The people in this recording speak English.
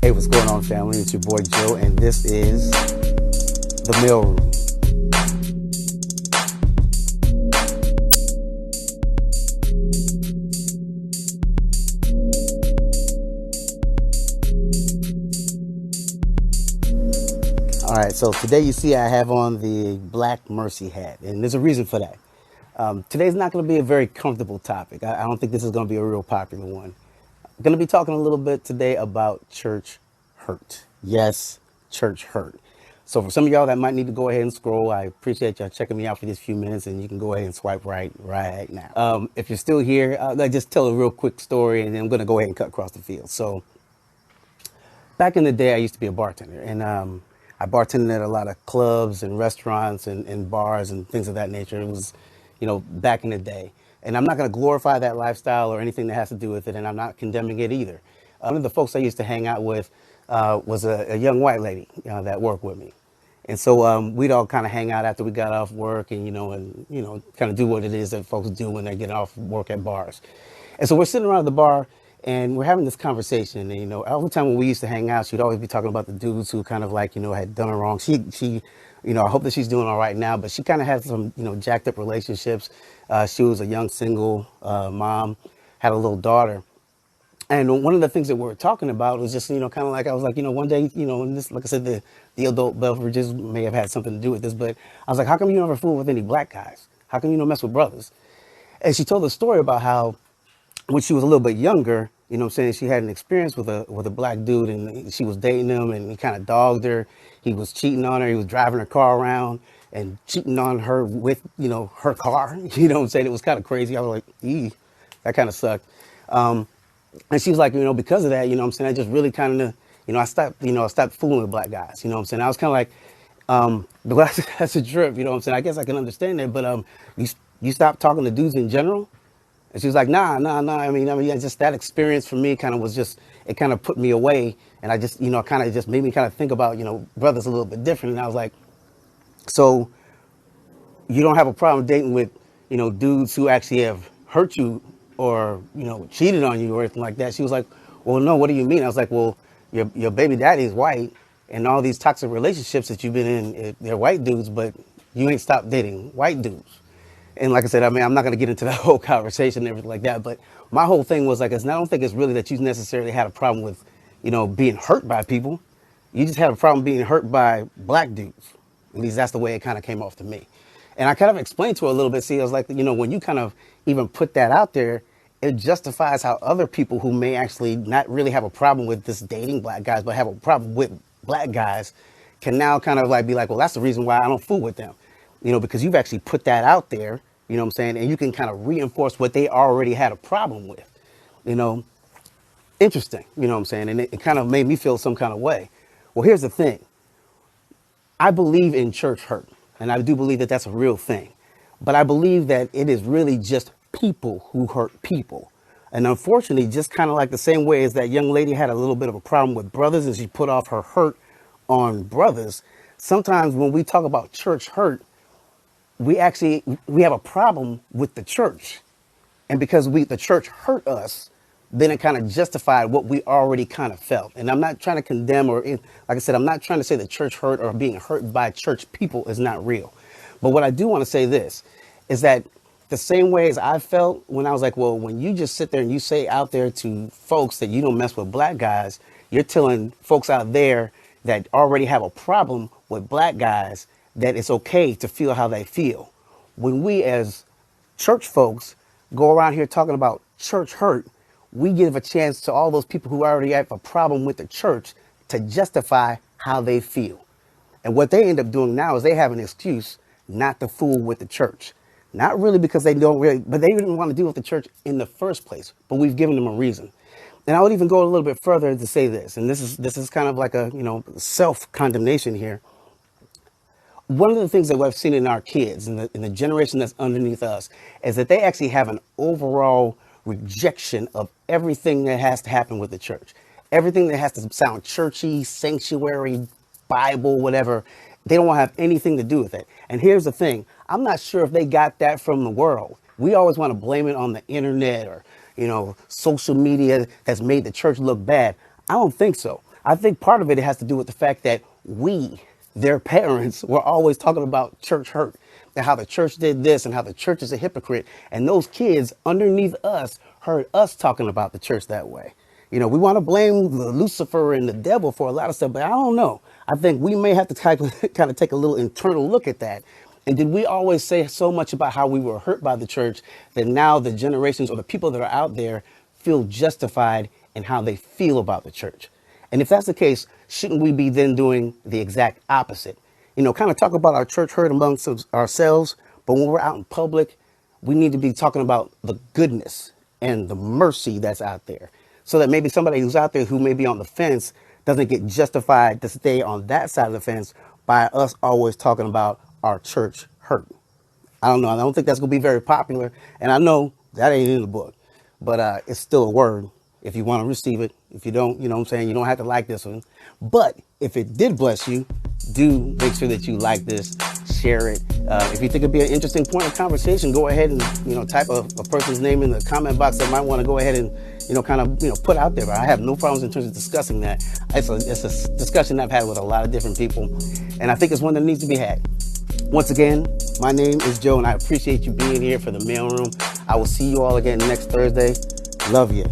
Hey, what's going on, family? It's your boy Joe, and this is the Mailroom. All right, so today you see I have on the Black Mercy hat, and there's a reason for that. Today's not going to be a very comfortable topic. I don't think this is going to be a real popular one. I'm going to be talking a little bit today about church hurt. Yes, church hurt. So for some of y'all that might need to go ahead and scroll, I appreciate y'all checking me out for these few minutes, and you can go ahead and swipe right now. If you're still here, I'll just tell a real quick story, and then I'm going to go ahead and cut across the field. So back in the day, I used to be a bartender, and I bartended at a lot of clubs and restaurants and bars and things of that nature. It was, back in the day. And I'm not going to glorify that lifestyle or anything that has to do with it, and I'm not condemning it either. One of the folks I used to hang out with was a young white lady that worked with me. And so we'd all kind of hang out after we got off work and kind of do what it is that folks do when they get off work at bars. And so we're sitting around the bar, and we're having this conversation. And, all the time when we used to hang out, she'd always be talking about the dudes who kind of like, had done her wrong. She I hope that she's doing all right now, but she kind of had some, jacked up relationships. She was a young single mom, had a little daughter. And one of the things that we were talking about was just, kind of like, I was like, one day, and this, like I said, the adult beverages may have had something to do with this, but I was like, how come you never fool with any black guys? How come you don't mess with brothers? And she told a story about how when she was a little bit younger, she had an experience with a black dude, and she was dating him, and he kind of dogged her. He was cheating on her. He was driving her car around and cheating on her with, her car. It was kind of crazy. I was like, that kind of sucked. And she was like, because of that, I just really kind of, I stopped fooling with black guys. I was kind of like, that's a trip. I guess I can understand that, but you stopped talking to dudes in general. And she was like, nah. I mean, just that experience for me kind of was just, it kind of put me away. And I just, kind of just made me kind of think about, brothers a little bit different. And I was like, so you don't have a problem dating with, dudes who actually have hurt you or, cheated on you or anything like that. She was like, well, no, what do you mean? I was like, well, your baby daddy is white, and all these toxic relationships that you've been in, they're white dudes, but you ain't stopped dating white dudes. And like I said, I mean, I'm not going to get into that whole conversation and everything like that. But my whole thing was like, I don't think it's really that you necessarily had a problem with, being hurt by people. You just had a problem being hurt by black dudes. At least that's the way it kind of came off to me. And I kind of explained to her a little bit. See, I was like, when you kind of even put that out there, it justifies how other people who may actually not really have a problem with this dating black guys, but have a problem with black guys, can now kind of like be like, well, that's the reason why I don't fool with them. Because you've actually put that out there. And you can kind of reinforce what they already had a problem with, interesting, and it kind of made me feel some kind of way. Well, here's the thing. I believe in church hurt, and I do believe that that's a real thing, but I believe that it is really just people who hurt people. And unfortunately, just kind of like the same way as that young lady had a little bit of a problem with brothers and she put off her hurt on brothers. Sometimes when we talk about church hurt, we have a problem with the church. And because the church hurt us, then it kind of justified what we already kind of felt. And I'm not trying to condemn like I said, I'm not trying to say that church hurt or being hurt by church people is not real. But what I do want to say this is that the same way as I felt when I was like, well, when you just sit there and you say out there to folks that you don't mess with black guys, you're telling folks out there that already have a problem with black guys that it's okay to feel how they feel. When we as church folks go around here talking about church hurt, we give a chance to all those people who already have a problem with the church to justify how they feel. And what they end up doing now is they have an excuse not to fool with the church. Not really because they don't really, but they didn't want to deal with the church in the first place, but we've given them a reason. And I would even go a little bit further to say this, and this is kind of like a, self-condemnation here. One of the things that we've seen in our kids in the generation that's underneath us is that they actually have an overall rejection of everything that has to happen with the church. Everything that has to sound churchy, sanctuary, Bible, whatever. They don't want to have anything to do with it. And here's the thing. I'm not sure if they got that from the world. We always want to blame it on the internet or, social media that's made the church look bad. I don't think so. I think part of it has to do with the fact that we, their parents, were always talking about church hurt and how the church did this and how the church is a hypocrite. And those kids underneath us heard us talking about the church that way. You know, we want to blame Lucifer and the devil for a lot of stuff, but I don't know. I think we may have to kind of take a little internal look at that. And did we always say so much about how we were hurt by the church that now the generations or the people that are out there feel justified in how they feel about the church? And if that's the case, shouldn't we be then doing the exact opposite? You know, kind of talk about our church hurt amongst ourselves, but when we're out in public, we need to be talking about the goodness and the mercy that's out there, so that maybe somebody who's out there who may be on the fence doesn't get justified to stay on that side of the fence by us always talking about our church hurt. I don't know. I don't think that's going to be very popular. And I know that ain't in the book, but it's still a word if you want to receive it. If you don't, you know what I'm saying? You don't have to like this one. But if it did bless you, do make sure that you like this, share it. If you think it'd be an interesting point of conversation, go ahead and, you know, type a person's name in the comment box that might want to go ahead and, you know, kind of, you know, put out there. But I have no problems in terms of discussing that. It's a discussion I've had with a lot of different people, and I think it's one that needs to be had. Once again, my name is Joe, and I appreciate you being here for the Mailroom. I will see you all again next Thursday. Love you.